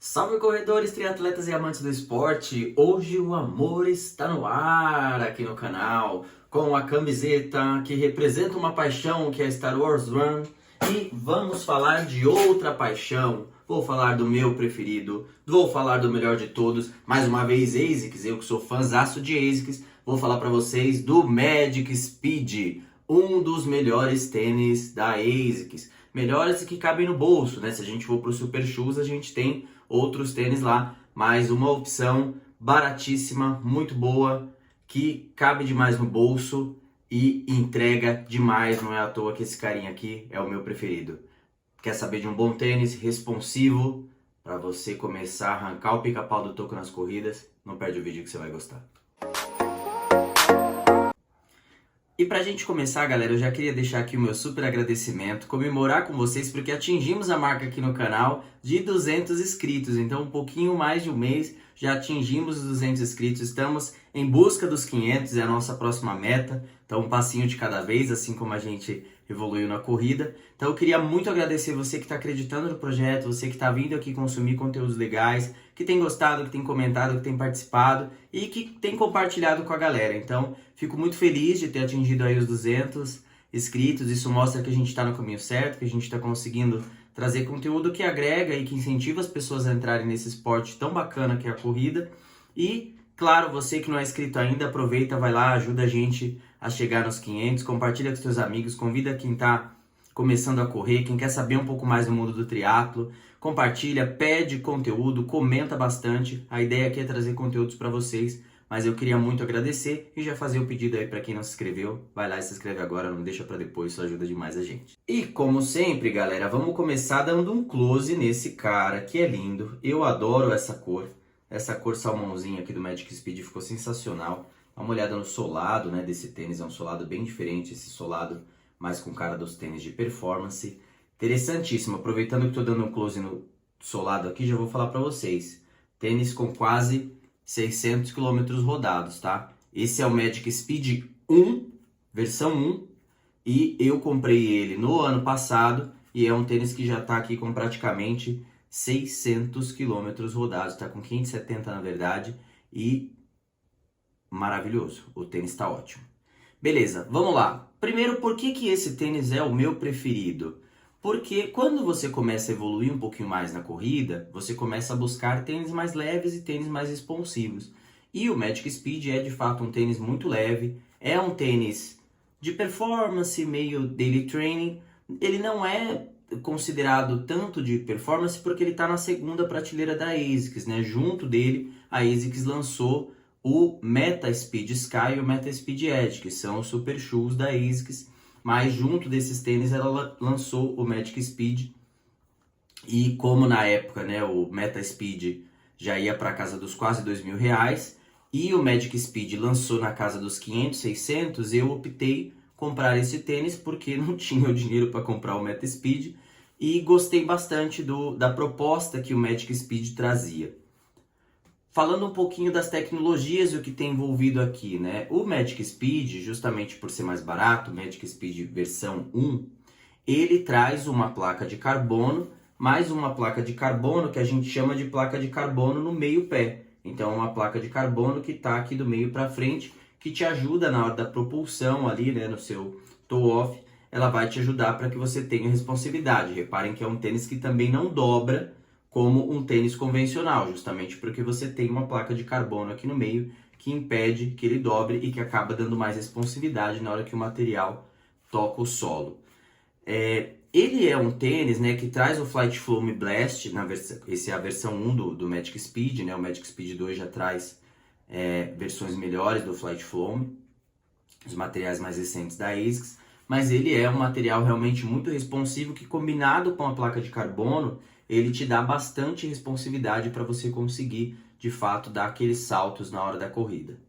Salve corredores, triatletas e amantes do esporte! Hoje o amor está no ar aqui no canal, com a camiseta que representa uma paixão que é Star Wars Run. E vamos falar de outra paixão. Vou falar do meu preferido, vou falar do melhor de todos. Mais uma vez ASICS, eu que sou fãzaço de ASICS, vou falar para vocês do Magic Speed, um dos melhores tênis da ASICS. Melhores que cabem no bolso, né? Se a gente for pro Super Shoes, a gente tem outros tênis lá, mas uma opção baratíssima, muito boa, que cabe demais no bolso e entrega demais. Não é à toa que esse carinha aqui é o meu preferido. Quer saber de um bom tênis responsivo para você começar a arrancar o pica-pau do toco nas corridas? Não perde o vídeo que você vai gostar. E pra gente começar, galera, eu já queria deixar aqui o meu super agradecimento, comemorar com vocês, porque atingimos a marca aqui no canal de 200 inscritos. Então, um pouquinho mais de um mês, já atingimos os 200 inscritos. Estamos em busca dos 500, é a nossa próxima meta. Então, um passinho de cada vez, assim como a gente evoluiu na corrida. Então, eu queria muito agradecer você que está acreditando no projeto, você que está vindo aqui consumir conteúdos legais, que tem gostado, que tem comentado, que tem participado e que tem compartilhado com a galera. Então, fico muito feliz de ter atingido aí os 200 inscritos. Isso mostra que a gente está no caminho certo, que a gente está conseguindo trazer conteúdo que agrega e que incentiva as pessoas a entrarem nesse esporte tão bacana que é a corrida. E, claro, você que não é inscrito ainda, aproveita, vai lá, ajuda a gente a chegar nos 500, compartilha com seus amigos, convida quem está começando a correr, quem quer saber um pouco mais do mundo do triatlo, compartilha, pede conteúdo, comenta bastante. A ideia aqui é trazer conteúdos para vocês, mas eu queria muito agradecer e já fazer o pedido aí para quem não se inscreveu. Vai lá e se inscreve agora, não deixa para depois, isso ajuda demais a gente. E como sempre, galera, vamos começar dando um close nesse cara que é lindo. Eu adoro essa cor salmãozinha aqui do Magic Speed ficou sensacional. Dá uma olhada no solado, né, desse tênis, é um solado bem diferente, esse solado mais com cara dos tênis de performance. Interessantíssimo, aproveitando que estou dando um close no solado aqui, já vou falar para vocês. Tênis com quase 600 km rodados, tá? Esse é o Magic Speed 1, versão 1, e eu comprei ele no ano passado, e é um tênis que já está aqui com praticamente 600 km rodados, está com 570 na verdade, e maravilhoso, o tênis está ótimo. Beleza, vamos lá. Primeiro, por que esse tênis é o meu preferido? Porque quando você começa a evoluir um pouquinho mais na corrida, você começa a buscar tênis mais leves e tênis mais responsivos. E o Magic Speed é de fato um tênis muito leve, é um tênis de performance, meio daily training. Ele não é considerado tanto de performance porque ele está na segunda prateleira da ASICS, né? Junto dele, a ASICS lançou o Meta Speed Sky e o Meta Speed Edge, que são os super shoes da ASICS, mas junto desses tênis ela lançou o Magic Speed, e como na época, né, o Meta Speed já ia para casa dos quase R$2.000 e o Magic Speed lançou na casa dos 500, 600, eu optei comprar esse tênis porque não tinha o dinheiro para comprar o Meta Speed e gostei bastante da proposta que o Magic Speed trazia. Falando um pouquinho das tecnologias e o que tem envolvido aqui, né? O Magic Speed, justamente por ser mais barato, o Magic Speed versão 1, ele traz uma placa de carbono, mais uma placa de carbono que a gente chama de placa de carbono no meio pé. Então é uma placa de carbono que está aqui do meio para frente, que te ajuda na hora da propulsão ali, né, no seu toe-off, ela vai te ajudar para que você tenha responsividade. Reparem que é um tênis que também não dobra como um tênis convencional, justamente porque você tem uma placa de carbono aqui no meio que impede que ele dobre e que acaba dando mais responsividade na hora que o material toca o solo. Ele é um tênis, né, que traz o Flight Foam Blast, essa é a versão 1 do Magic Speed, né, o Magic Speed 2 já traz versões melhores do Flight Foam, os materiais mais recentes da ASICS, mas ele é um material realmente muito responsivo que, combinado com a placa de carbono, ele te dá bastante responsividade para você conseguir, de fato, dar aqueles saltos na hora da corrida.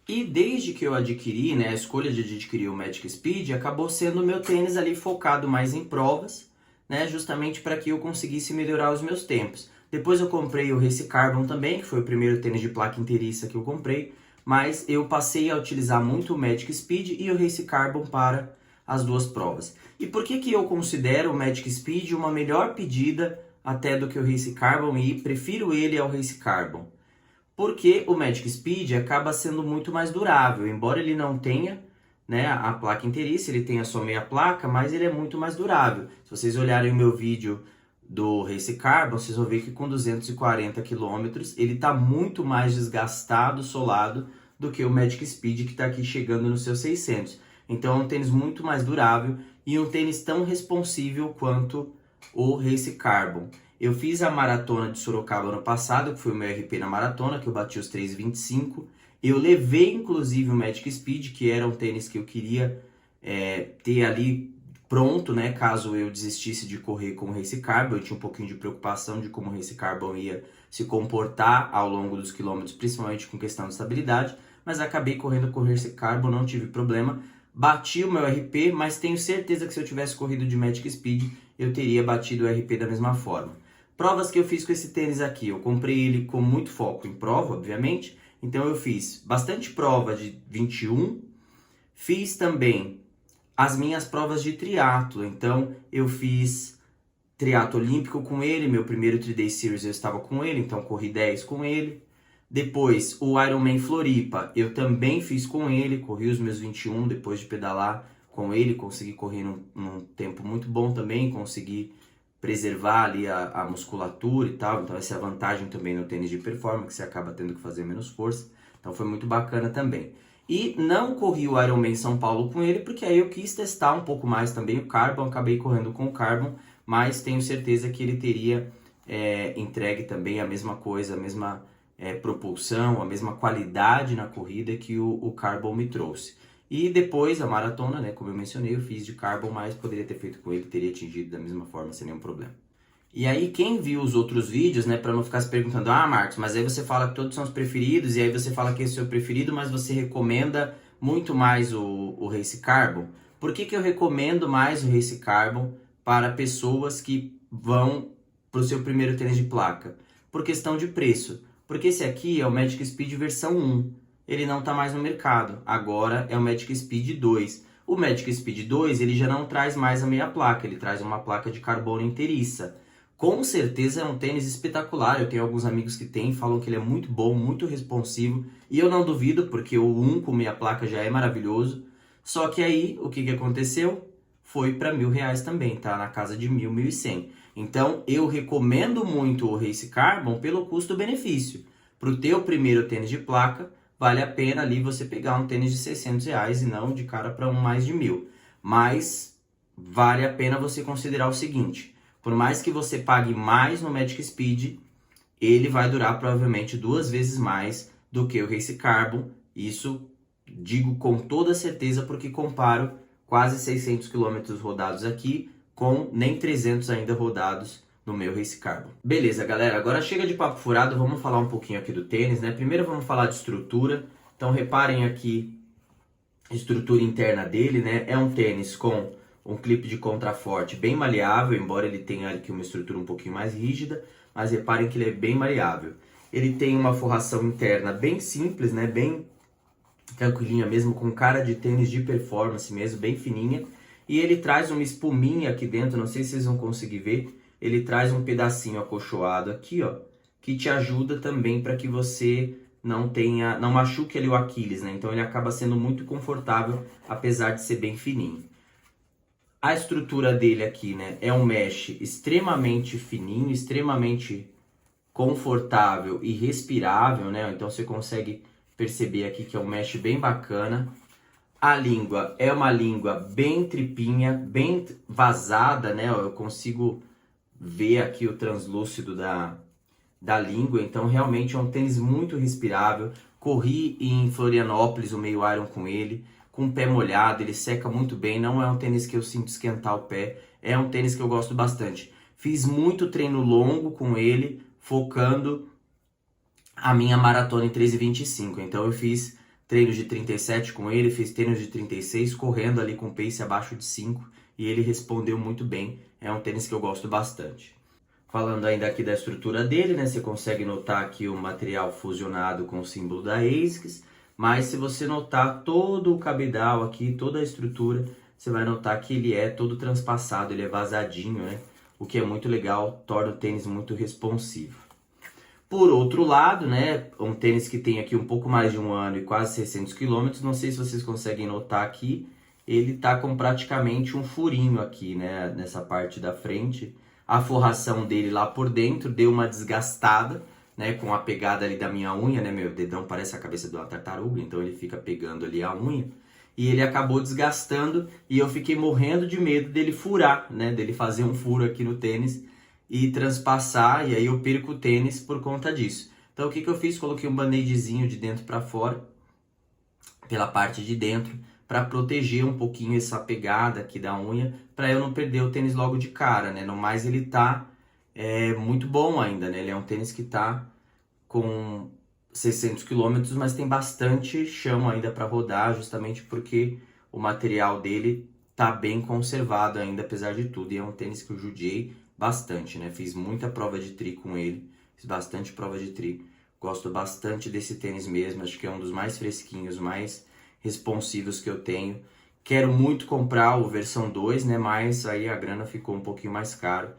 E desde que eu adquiri, né, a escolha de adquirir o Magic Speed acabou sendo o meu tênis ali focado mais em provas, né, justamente para que eu conseguisse melhorar os meus tempos. Depois eu comprei o Race Carbon também, que foi o primeiro tênis de placa inteiriça que eu comprei, mas eu passei a utilizar muito o Magic Speed e o Race Carbon para as duas provas. E por que eu considero o Magic Speed uma melhor pedida até do que o Race Carbon e prefiro ele ao Race Carbon. Porque o Magic Speed acaba sendo muito mais durável, embora ele não tenha, né, a placa inteiriça, ele tem a sua meia placa, mas ele é muito mais durável. Se vocês olharem o meu vídeo do Race Carbon, vocês vão ver que com 240 km ele está muito mais desgastado, solado, do que o Magic Speed que está aqui chegando nos seus 600. Então é um tênis muito mais durável e um tênis tão responsível quanto o Race Carbon. Eu fiz a maratona de Sorocaba ano passado, que foi o meu RP na maratona, que eu bati os 3,25. Eu levei inclusive o Magic Speed, que era um tênis que eu queria ter ali pronto, né, caso eu desistisse de correr com o Race Carbon. Eu tinha um pouquinho de preocupação de como o Race Carbon ia se comportar ao longo dos quilômetros, principalmente com questão de estabilidade, mas acabei correndo com o Race Carbon, não tive problema. Bati o meu RP, mas tenho certeza que se eu tivesse corrido de Magic Speed, eu teria batido o RP da mesma forma. Provas que eu fiz com esse tênis aqui, eu comprei ele com muito foco em prova, obviamente, então eu fiz bastante prova de 21, fiz também as minhas provas de triatlo, então eu fiz triatlo olímpico com ele, meu primeiro 3-Day Series eu estava com ele, então corri 10 com ele. Depois o Ironman Floripa eu também fiz com ele, corri os meus 21 depois de pedalar com ele, consegui correr num tempo muito bom também, consegui preservar ali a musculatura e tal, então essa é a vantagem também no tênis de performance, que você acaba tendo que fazer menos força, então foi muito bacana também. E não corri o Ironman São Paulo com ele, porque aí eu quis testar um pouco mais também o Carbon, acabei correndo com o Carbon, mas tenho certeza que ele teria entregue também a mesma coisa, a mesma propulsão, a mesma qualidade na corrida que o Carbon me trouxe. E depois a maratona, né, como eu mencionei, eu fiz de Carbon, mas poderia ter feito com ele, teria atingido da mesma forma, sem nenhum problema. E aí quem viu os outros vídeos, né, para não ficar se perguntando, ah, Marcos, mas aí você fala que todos são os preferidos, e aí você fala que esse é o seu preferido, mas você recomenda muito mais o Race Carbon. Por que eu recomendo mais o Race Carbon para pessoas que vão para o seu primeiro tênis de placa? Por questão de preço. Porque esse aqui é o Magic Speed versão 1. Ele não está mais no mercado. Agora é o Magic Speed 2. O Magic Speed 2 ele já não traz mais a meia placa, ele traz uma placa de carbono inteiriça. Com certeza é um tênis espetacular, eu tenho alguns amigos que têm, falam que ele é muito bom, muito responsivo, e eu não duvido, porque o 1 com meia placa já é maravilhoso. Só que aí, o que aconteceu? Foi para R$1.000 também, tá? Na casa de 1.000, 1.100. Então, eu recomendo muito o Race Carbon pelo custo-benefício. Para o teu primeiro tênis de placa, vale a pena ali você pegar um tênis de R$600 e não de cara para um mais de 1.000. Mas vale a pena você considerar o seguinte: por mais que você pague mais no Magic Speed, ele vai durar provavelmente 2 vezes mais do que o Race Carbon. Isso digo com toda certeza porque comparo quase 600 km rodados aqui com nem 300 ainda rodados no meu Race Carbon. Beleza, galera, agora chega de papo furado, vamos falar um pouquinho aqui do tênis, né? Primeiro vamos falar de estrutura. Então reparem aqui a estrutura interna dele, né? É um tênis com um clipe de contraforte bem maleável, embora ele tenha aqui uma estrutura um pouquinho mais rígida, mas reparem que ele é bem maleável. Ele tem uma forração interna bem simples, né? Bem tranquilinha mesmo, com cara de tênis de performance mesmo, bem fininha. E ele traz uma espuminha aqui dentro, não sei se vocês vão conseguir ver. Ele traz um pedacinho acolchoado aqui, ó, que te ajuda também para que você não machuque ali o Aquiles, né? Então ele acaba sendo muito confortável, apesar de ser bem fininho. A estrutura dele aqui, né, é um mesh extremamente fininho, extremamente confortável e respirável, né? Então você consegue perceber aqui que é um mesh bem bacana. A língua é uma língua bem tripinha, bem vazada, né? Eu consigo ver aqui o translúcido da língua, então realmente é um tênis muito respirável. Corri em Florianópolis o meio iron com ele, com o pé molhado, ele seca muito bem, não é um tênis que eu sinto esquentar o pé, é um tênis que eu gosto bastante. Fiz muito treino longo com ele, focando a minha maratona em 3,25, então eu fiz treinos de 37 com ele, fiz treinos de 36, correndo ali com pace abaixo de 5, e ele respondeu muito bem, é um tênis que eu gosto bastante. Falando ainda aqui da estrutura dele, né, você consegue notar aqui o material fusionado com o símbolo da ASICS, mas se você notar todo o cabedal aqui, toda a estrutura, você vai notar que ele é todo transpassado, ele é vazadinho, né? o que é muito legal, torna o tênis muito responsivo. Por outro lado, né, um tênis que tem aqui um pouco mais de um ano e quase 600 quilômetros, não sei se vocês conseguem notar aqui, ele tá com praticamente um furinho aqui, né, nessa parte da frente. A forração dele lá por dentro deu uma desgastada, né, com a pegada ali da minha unha, né, meu dedão parece a cabeça de uma tartaruga, então ele fica pegando ali a unha. E ele acabou desgastando e eu fiquei morrendo de medo dele furar, né, dele fazer um furo aqui no tênis e transpassar, e aí eu perco o tênis por conta disso. Então o que eu fiz? Coloquei um band-aidzinho de dentro para fora, pela parte de dentro, para proteger um pouquinho essa pegada aqui da unha, para eu não perder o tênis logo de cara, né? No mais ele tá muito bom ainda, né? Ele é um tênis que tá com 600 quilômetros, mas tem bastante chão ainda para rodar, justamente porque o material dele tá bem conservado ainda, apesar de tudo. E é um tênis que eu judiei bastante, né? Fiz muita prova de tri com ele, fiz bastante prova de tri. Gosto bastante desse tênis mesmo, acho que é um dos mais fresquinhos, mais responsivos que eu tenho. Quero muito comprar o versão 2, né? Mas aí a grana ficou um pouquinho mais caro,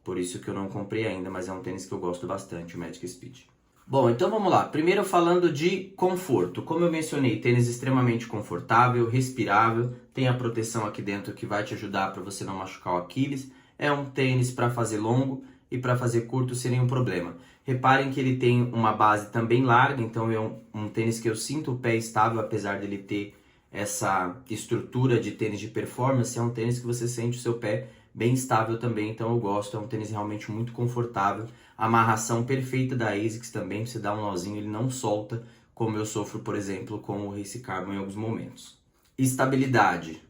por isso que eu não comprei ainda, mas é um tênis que eu gosto bastante, o Magic Speed. Bom, então vamos lá. Primeiro falando de conforto. Como eu mencionei, tênis extremamente confortável, respirável, tem a proteção aqui dentro que vai te ajudar para você não machucar o Aquiles. É um tênis para fazer longo e para fazer curto sem nenhum problema. Reparem que ele tem uma base também larga, então é um tênis que eu sinto o pé estável, apesar dele ter essa estrutura de tênis de performance. É um tênis que você sente o seu pé bem estável também, então eu gosto. É um tênis realmente muito confortável. A amarração perfeita da ASICS também, você dá um nozinho, ele não solta, como eu sofro, por exemplo, com o Race Carbon em alguns momentos. Estabilidade.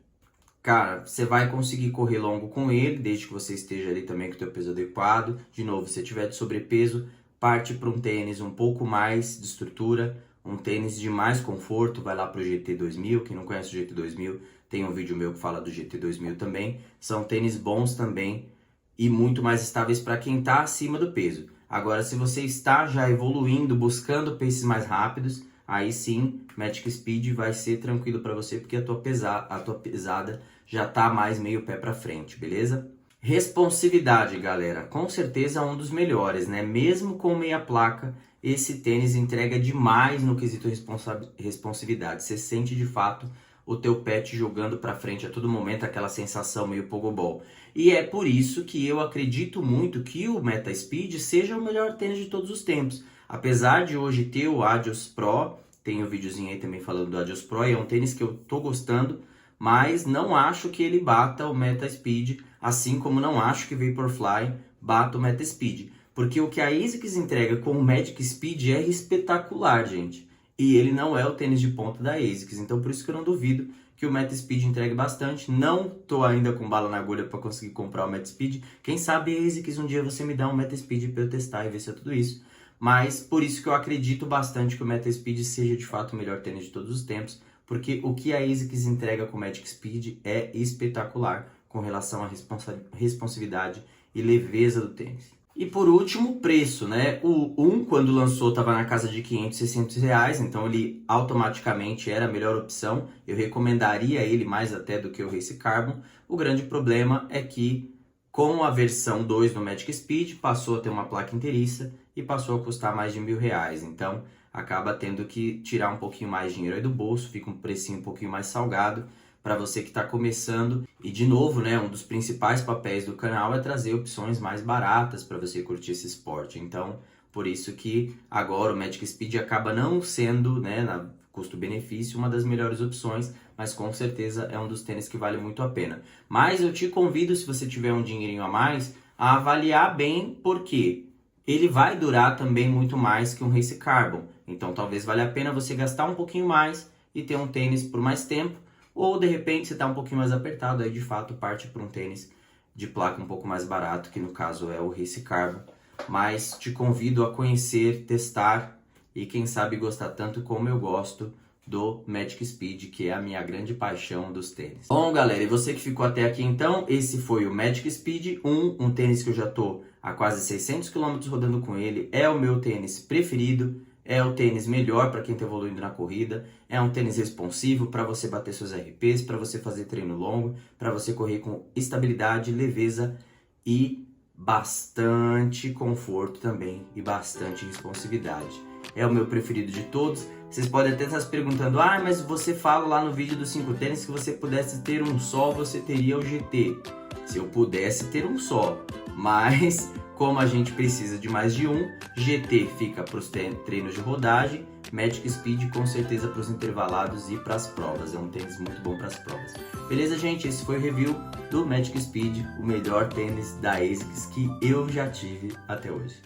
Cara, você vai conseguir correr longo com ele, desde que você esteja ali também com o teu peso adequado. De novo, se tiver de sobrepeso, parte para um tênis um pouco mais de estrutura, um tênis de mais conforto, vai lá para o GT2000. Quem não conhece o GT2000, tem um vídeo meu que fala do GT2000 também. São tênis bons também e muito mais estáveis para quem está acima do peso. Agora, se você está já evoluindo, buscando paces mais rápidos, aí sim, Magic Speed vai ser tranquilo para você, porque a tua pesada já está mais meio pé para frente, beleza? Responsividade, galera, com certeza um dos melhores, né? Mesmo com meia placa, esse tênis entrega demais no quesito responsividade. Você sente de fato o teu pé te jogando para frente a todo momento, aquela sensação meio pogobol. E é por isso que eu acredito muito que o Meta Speed seja o melhor tênis de todos os tempos. Apesar de hoje ter o Adios Pro, tem um videozinho aí também falando do Adios Pro, e é um tênis que eu tô gostando, mas não acho que ele bata o Meta Speed, assim como não acho que Vaporfly bata o Meta Speed. Porque o que a ASICS entrega com o Magic Speed é espetacular, gente. E ele não é o tênis de ponta da ASICS, então por isso que eu não duvido que o Meta Speed entregue bastante. Não tô ainda com bala na agulha para conseguir comprar o Meta Speed. Quem sabe, ASICS, um dia você me dá um Meta Speed para eu testar e ver se é tudo isso. Mas por isso que eu acredito bastante que o Meta Speed seja de fato o melhor tênis de todos os tempos, porque o que a ASICS entrega com o Magic Speed é espetacular com relação à responsividade e leveza do tênis. E por último, o preço, né? O 1, quando lançou, estava na casa de 500, 600 reais, então ele automaticamente era a melhor opção. Eu recomendaria ele mais até do que o Race Carbon. O grande problema é que com a versão 2 do Magic Speed, passou a ter uma placa inteiriça e passou a custar mais de R$1.000. Então, acaba tendo que tirar um pouquinho mais de dinheiro aí do bolso, fica um precinho um pouquinho mais salgado para você que está começando. E de novo, né, um dos principais papéis do canal é trazer opções mais baratas para você curtir esse esporte. Então, por isso que agora o Magic Speed acaba não sendo, né, na custo-benefício, uma das melhores opções, mas com certeza é um dos tênis que vale muito a pena. Mas eu te convido, se você tiver um dinheirinho a mais, a avaliar bem, porque ele vai durar também muito mais que um Race Carbon. Então talvez valha a pena você gastar um pouquinho mais e ter um tênis por mais tempo, ou de repente você está um pouquinho mais apertado, aí de fato parte para um tênis de placa um pouco mais barato, que no caso é o Race Carbon. Mas te convido a conhecer, testar e quem sabe gostar tanto como eu gosto do Magic Speed, que é a minha grande paixão dos tênis. Bom, galera, e você que ficou até aqui então, esse foi o Magic Speed 1, um tênis que eu já tô há quase 600 km rodando com ele, é o meu tênis preferido, é o tênis melhor para quem está evoluindo na corrida, é um tênis responsivo para você bater seus RPs, para você fazer treino longo, para você correr com estabilidade, leveza e bastante conforto também e bastante responsividade. É o meu preferido de todos. Vocês podem até estar se perguntando, mas você fala lá no vídeo dos 5 tênis que você pudesse ter um só, você teria o GT. Se eu pudesse ter um só, mas como a gente precisa de mais de um, GT fica para os treinos de rodagem, Magic Speed com certeza para os intervalados e para as provas. É um tênis muito bom para as provas. Beleza, gente? Esse foi o review do Magic Speed, o melhor tênis da ASICS que eu já tive até hoje.